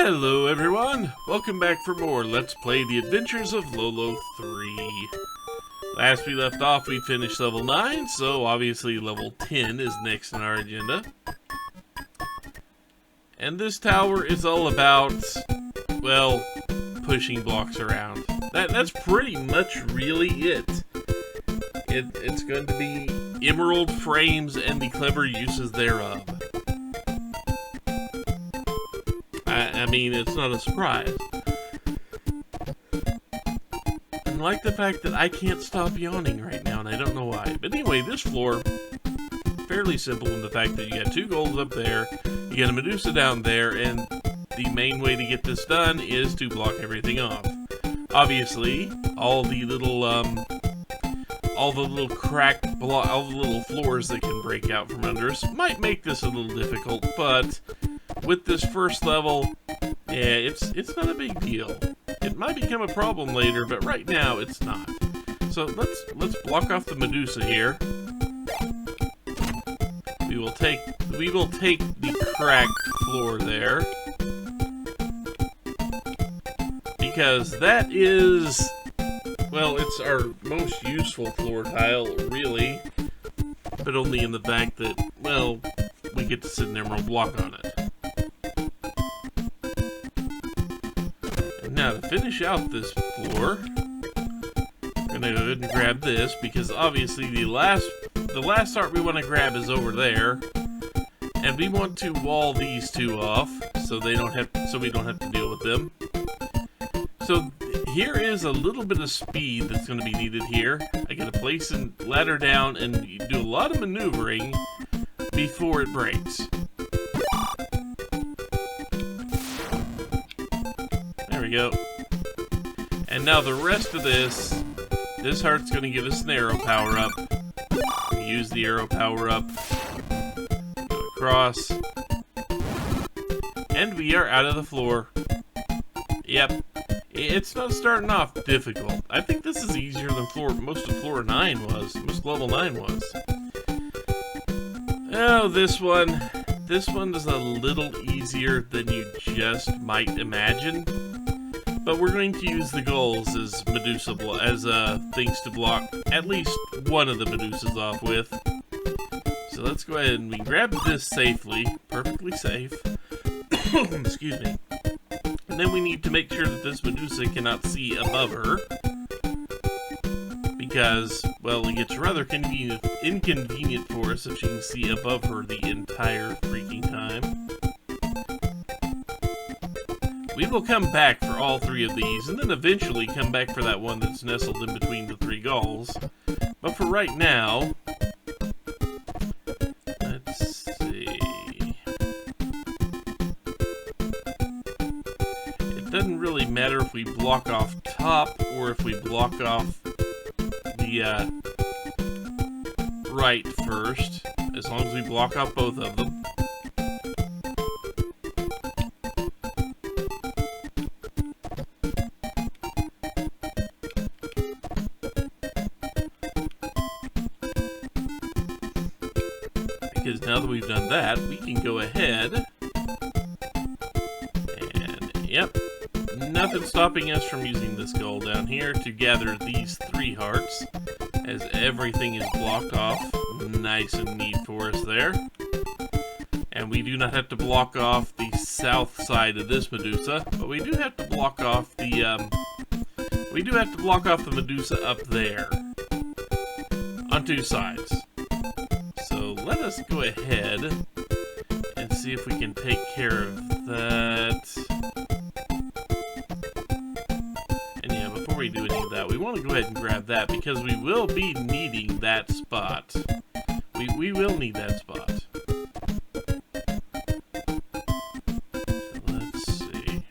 Hello everyone! Welcome back for more Let's Play The Adventures of Lolo 3. Last we left off, we finished level 9, so obviously level 10 is next on our agenda. And this tower is all about, well, pushing blocks around. That's pretty much really it. It's going to be emerald frames and the clever uses thereof. I mean, it's not a surprise. I like the fact that I can't stop yawning right now, and I don't know why. But anyway, this floor, fairly simple in the fact that you got two goals up there, you got a Medusa down there, and the main way to get this done is to block everything off. Obviously, all the little floors that can break out from under us might make this a little difficult, but with this first level, yeah, it's not a big deal. It might become a problem later, but right now it's not. So let's block off the Medusa here. We will take the cracked floor there, because that is, well, it's our most useful floor tile, really, but only in the fact that, well, we get to sit an emerald block on it. Now, to finish out this floor, I'm gonna go ahead and grab this, because obviously the last art we want to grab is over there, and we want to wall these two off so we don't have to deal with them. So here is a little bit of speed that's going to be needed here. I gotta place a ladder down and do a lot of maneuvering before it breaks. There we go. And now the rest of this heart's going to give us an arrow power up. We use the arrow power up, go across, and we are out of the floor. Yep, it's not starting off difficult. I think this is easier than most of floor 9 was, most level 9 was. Oh, this one is a little easier than you just might imagine. But we're going to use the goals as things to block at least one of the Medusas off with. So let's go ahead and we grab this safely, perfectly safe. Excuse me. And then we need to make sure that this Medusa cannot see above her, because, well, it gets rather inconvenient for us if she can see above her the entire freaking time. We will come back for all three of these, and then eventually come back for that one that's nestled in between the three galls. But for right now, let's see. It doesn't really matter if we block off top or if we block off the right first, as long as we block off both of them. Because now that we've done that, we can go ahead and, yep, nothing stopping us from using this goal down here to gather these 3 hearts, as everything is blocked off nice and neat for us there. And we do not have to block off the south side of this Medusa, but we do have to block off the Medusa up there on 2 sides. So let us go ahead and see if we can take care of that. And yeah, before we do any of that, we want to go ahead and grab that, because we will be needing that spot. We will need that spot. So let's see.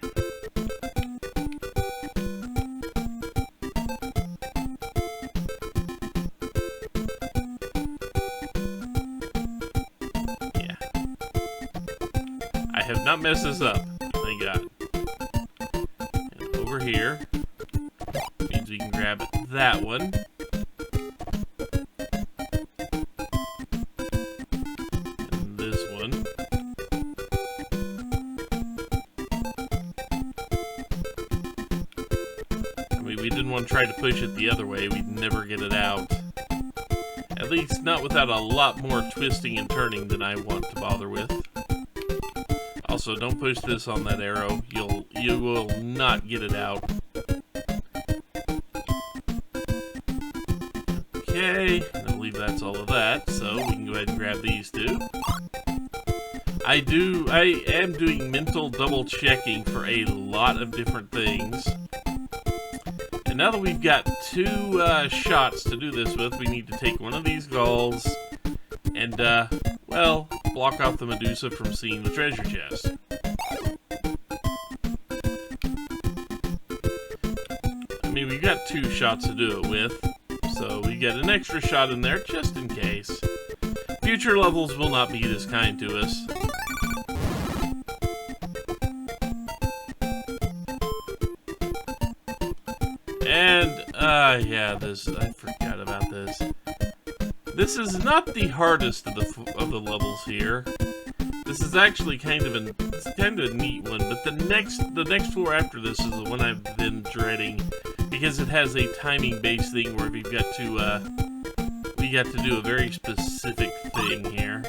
I have not messed this up, thank God. And over here means we can grab that one. And this one. we didn't want to try to push it the other way. We'd never get it out. At least not without a lot more twisting and turning than I want to bother with. Also, don't push this on that arrow. You will not get it out. Okay, I believe that's all of that, so we can go ahead and grab these two. I am doing mental double checking for a lot of different things. And now that we've got two shots to do this with, we need to take one of these galls and, well, block off the Medusa from seeing the treasure chest. I mean, we've got two shots to do it with, so we get an extra shot in there just in case. Future levels will not be this kind to us. And, yeah, I forgot about this. This is not the hardest of the levels here. This is actually kind of a neat one, but the next floor after this is the one I've been dreading, because it has a timing-based thing where we got to do a very specific thing here.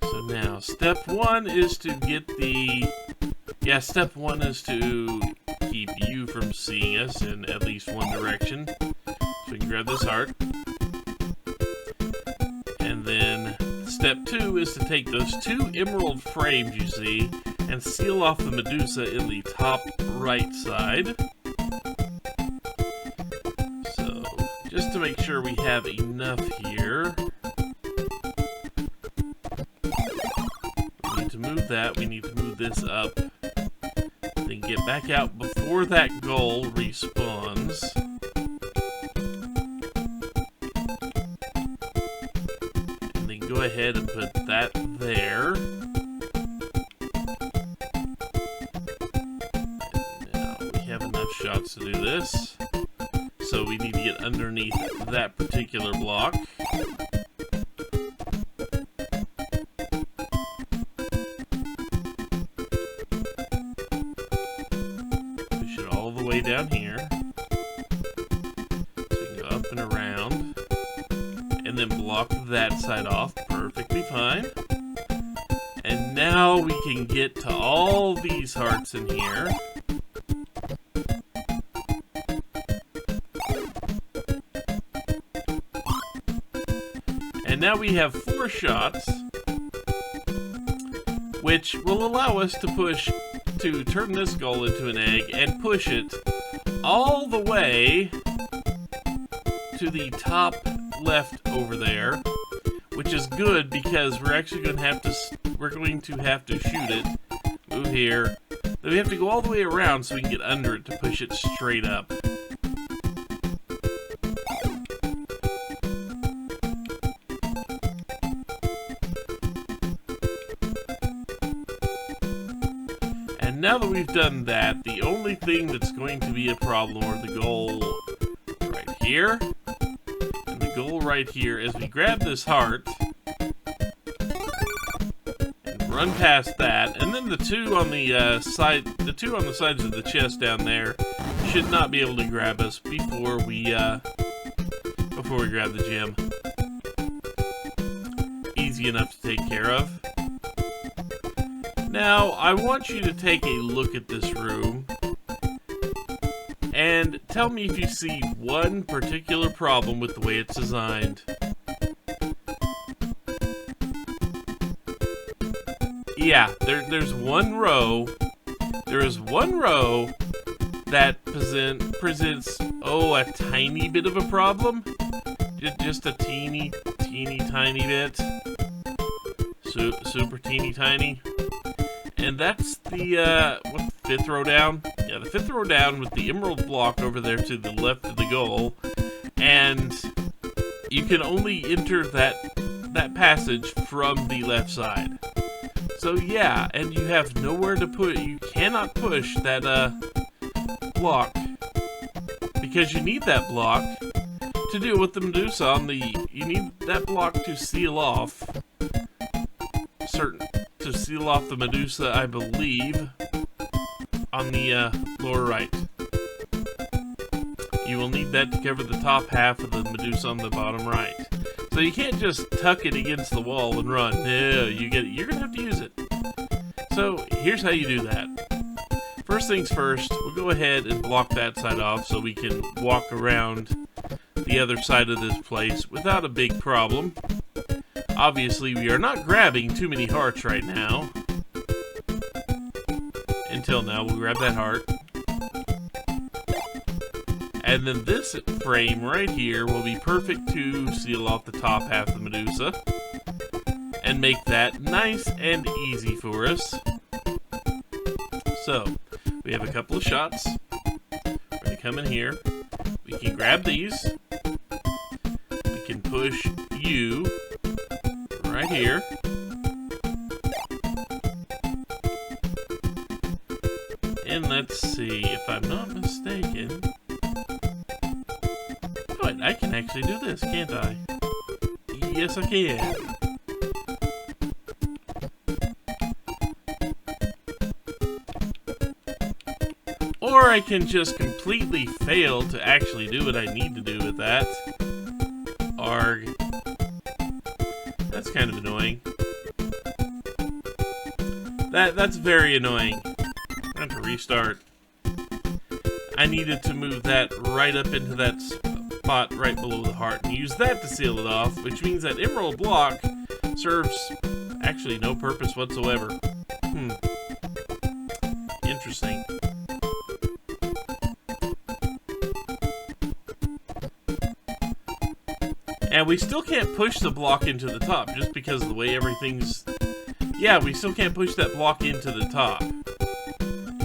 So now, step one is to get step one is to keep you from seeing us in at least one direction. So we can grab this heart. And then step two is to take those two emerald frames you see and seal off the Medusa in the top right side. So, just to make sure we have enough here. We need to move that, we need to move this up. Then get back out before that goal respawns. And then go ahead and put that there. And now we have enough shots to do this. So we need to get underneath that particular block. Way down here, so we can go up and around, and then block that side off perfectly fine. And now we can get to all these hearts in here. And now we have 4 shots, which will allow us to turn this gull into an egg and push it all the way to the top left over there, which is good because we're actually going to have to shoot it. Move here. Then we have to go all the way around so we can get under it to push it straight up. Now that we've done that, the only thing that's going to be a problem are the goal right here, and the goal right here is we grab this heart, and run past that, and then the two on the sides of the chest down there should not be able to grab us before we grab the gem. Easy enough to take care of. Now, I want you to take a look at this room and tell me if you see one particular problem with the way it's designed. Yeah, there's one row. There is one row that presents, a tiny bit of a problem. Just a teeny tiny bit. Super teeny tiny. And that's the, fifth row down? Yeah, the 5th row down with the emerald block over there to the left of the goal. And you can only enter that passage from the left side. So yeah, and you have nowhere to put, you cannot push that, block. Because you need that block to deal with the Medusa you need that block to seal off the Medusa, I believe, on the lower right. you will need that to cover the top half of the Medusa on the bottom right. So you can't just tuck it against the wall and run. No, you're gonna have to use it. So here's how you do that. First things first, we'll go ahead and block that side off so we can walk around the other side of this place without a big problem. Obviously, we are not grabbing too many hearts right now. Until now, we'll grab that heart. And then this frame right here will be perfect to seal off the top half of the Medusa and make that nice and easy for us. So, we have a couple of shots. We're going to come in here. We can grab these. We can push you right here. And let's see, if I'm not mistaken... But I can actually do this, can't I? Yes, I can. Or I can just completely fail to actually do what I need to do with that. Arg. That's kind of annoying. That's very annoying. I have to restart. I needed to move that right up into that spot right below the heart and use that to seal it off, which means that emerald block serves actually no purpose whatsoever. Interesting. And we still can't push the block into the top just because of the way everything's... Yeah, we still can't push that block into the top.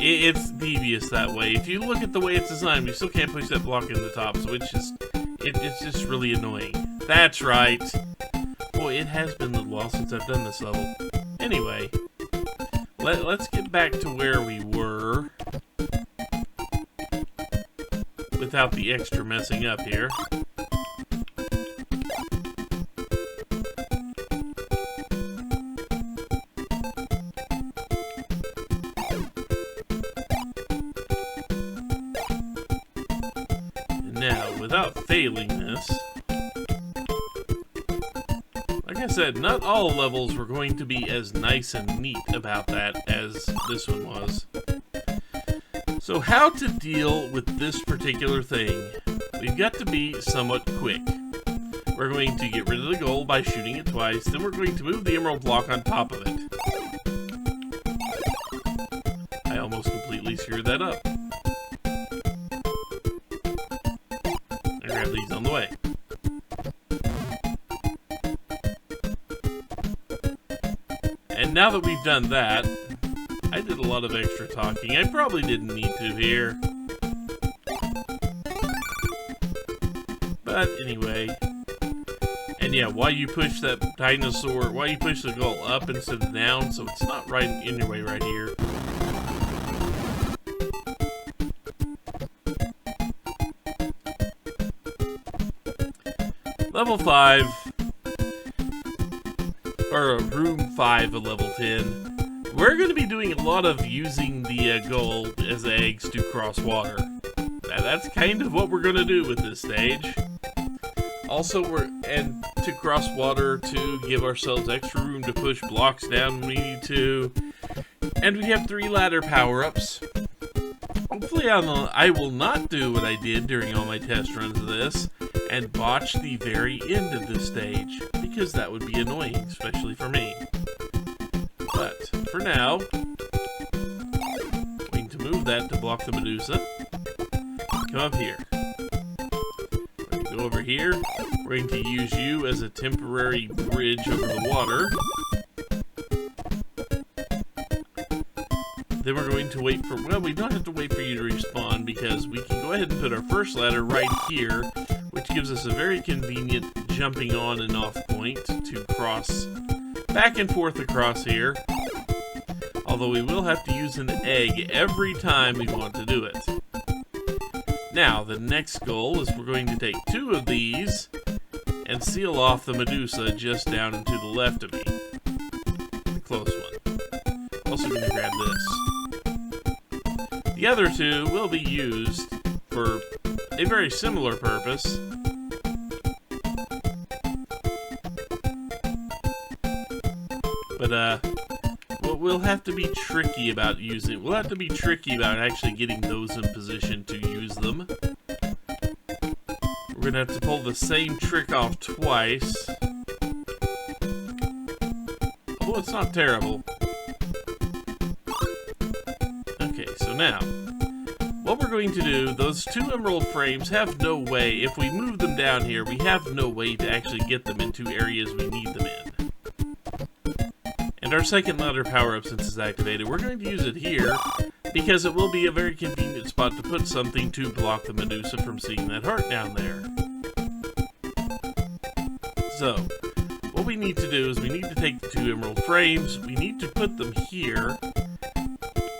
It's devious that way. If you look at the way it's designed, we still can't push that block in the top, so it's just really annoying. That's right. Boy, it has been a while since I've done this level. Anyway, let's get back to where we were without the extra messing up here. Now, without failing this, like I said, not all levels were going to be as nice and neat about that as this one was. So how to deal with this particular thing? We've got to be somewhat quick. We're going to get rid of the gold by shooting it twice, then we're going to move the emerald block on top of it. I almost completely screwed that up. Grab these on the way. And now that we've done that, I did a lot of extra talking. I probably didn't need to here. But anyway. And yeah, why you push that dinosaur, why you push the goal up instead of down, so it's not right in your way right here. Level 5, or room 5 of level 10, we're going to be doing a lot of using the gold as eggs to cross water. That's kind of what we're going to do with this stage. Also, and to cross water to give ourselves extra room to push blocks down when we need to. And we have 3 ladder power-ups. Hopefully I will not do what I did during all my test runs of this and botch the very end of this stage, because that would be annoying, especially for me. But, for now, we need to move that to block the Medusa. Come up here. We're going to go over here. We're going to use you as a temporary bridge over the water. Then we're going to wait for... Well, we don't have to wait for you to respawn, because we can go ahead and put our first ladder right here, which gives us a very convenient jumping on and off point to cross back and forth across here. Although we will have to use an egg every time we want to do it. Now, the next goal is we're going to take 2 of these and seal off the Medusa just down and to the left of me. The close one. Also going to grab this. The other 2 will be used for a very similar purpose. But, we'll have to be tricky about using... We'll have to be tricky about actually getting those in position to use them. We're gonna have to pull the same trick off twice. Although it's not terrible. Okay, so now, what we're going to do, those 2 emerald frames have no way, if we move them down here, we have no way to actually get them into areas we need them in. And our second ladder power-up, since it's activated, we're going to use it here, because it will be a very convenient spot to put something to block the Medusa from seeing that heart down there. So, what we need to do is we need to take the 2 emerald frames, we need to put them here.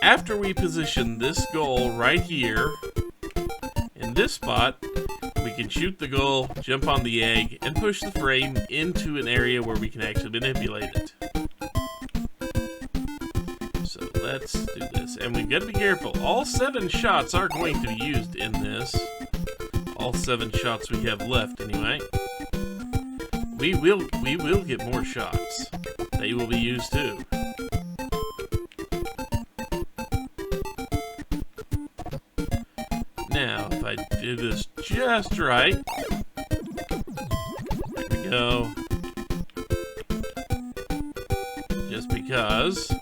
After we position this goal right here, in this spot, we can shoot the goal, jump on the egg, and push the frame into an area where we can actually manipulate it. So let's do this. And we've got to be careful. All 7 shots are going to be used in this. All 7 shots we have left, anyway. We will get more shots. They will be used too. Now, if I do this just right, there we go. Just because, go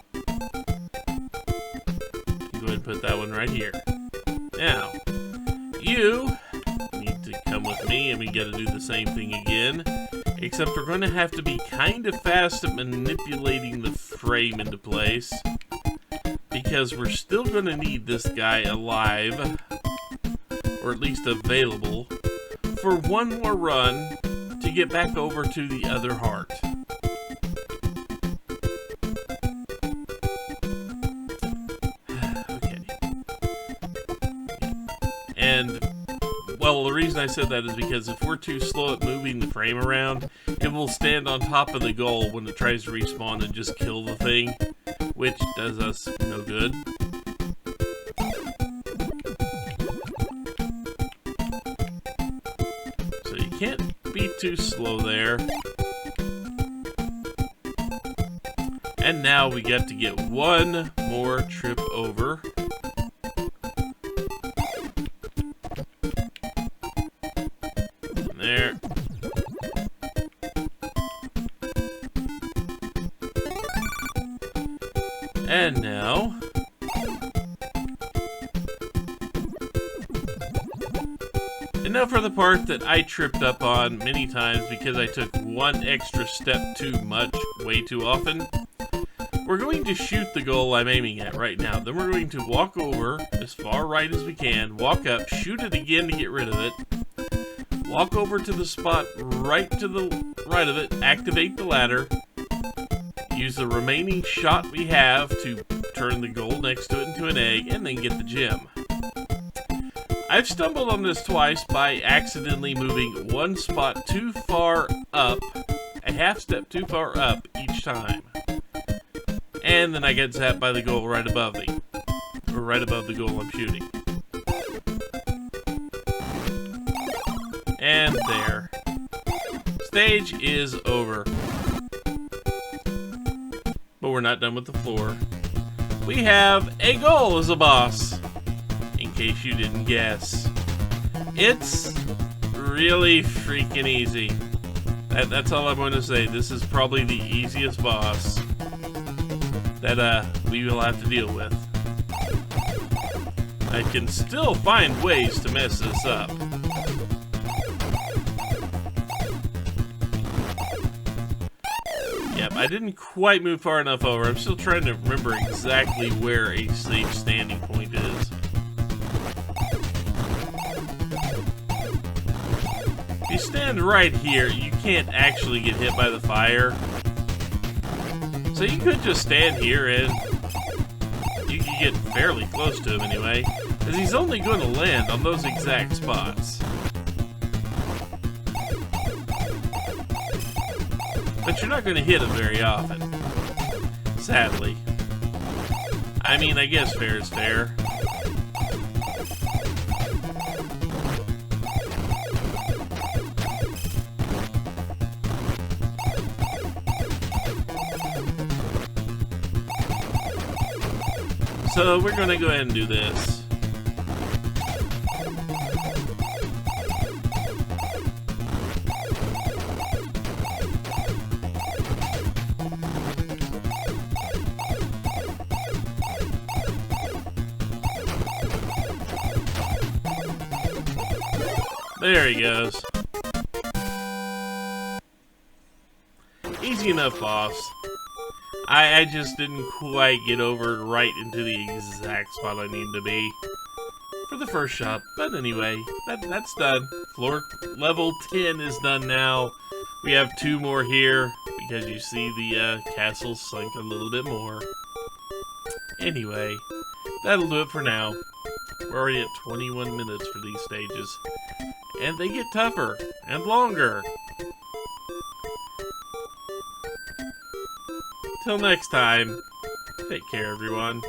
ahead and put that one right here. Now, you need to come with me, and we got to do the same thing again. Except we're going to have to be kind of fast at manipulating the frame into place, because we're still going to need this guy alive, or at least available, for one more run to get back over to the other heart. Okay. And, well, the reason I said that is because if we're too slow at moving the frame around, it will stand on top of the goal when it tries to respawn and just kill the thing, which does us no good. So you can't be too slow there. And now we get to get one more trip over. There. And now, for the part that I tripped up on many times because I took one extra step too much way too often. We're going to shoot the goal I'm aiming at right now. Then we're going to walk over as far right as we can, walk up, shoot it again to get rid of it, walk over to the spot right to the right of it, activate the ladder, use the remaining shot we have to turn the goal next to it into an egg, and then get the gem. I've stumbled on this twice by accidentally moving one spot too far up, a half step too far up each time. And then I get zapped by the goal right above me, or right above the goal I'm shooting. And there. Stage is over. But we're not done with the floor. We have a goal as a boss, in case you didn't guess. It's really freaking easy. That's all I'm going to say. This is probably the easiest boss that we will have to deal with. I can still find ways to mess this up. Yep, I didn't quite move far enough over. I'm still trying to remember exactly where a safe standing point is. If you stand right here, you can't actually get hit by the fire. So you could just stand here and you can get fairly close to him anyway, because he's only going to land on those exact spots. But you're not going to hit him very often, sadly. I mean, I guess fair is fair. So we're gonna go ahead and do this. There he goes. Easy enough, boss. I just didn't quite get over right into the exact spot I need to be for the first shot. But anyway, that's done. Floor level 10 is done now. We have 2 more here because you see the castle sunk a little bit more. Anyway, that'll do it for now. We're already at 21 minutes for these stages. And they get tougher and longer. Till next time, take care everyone.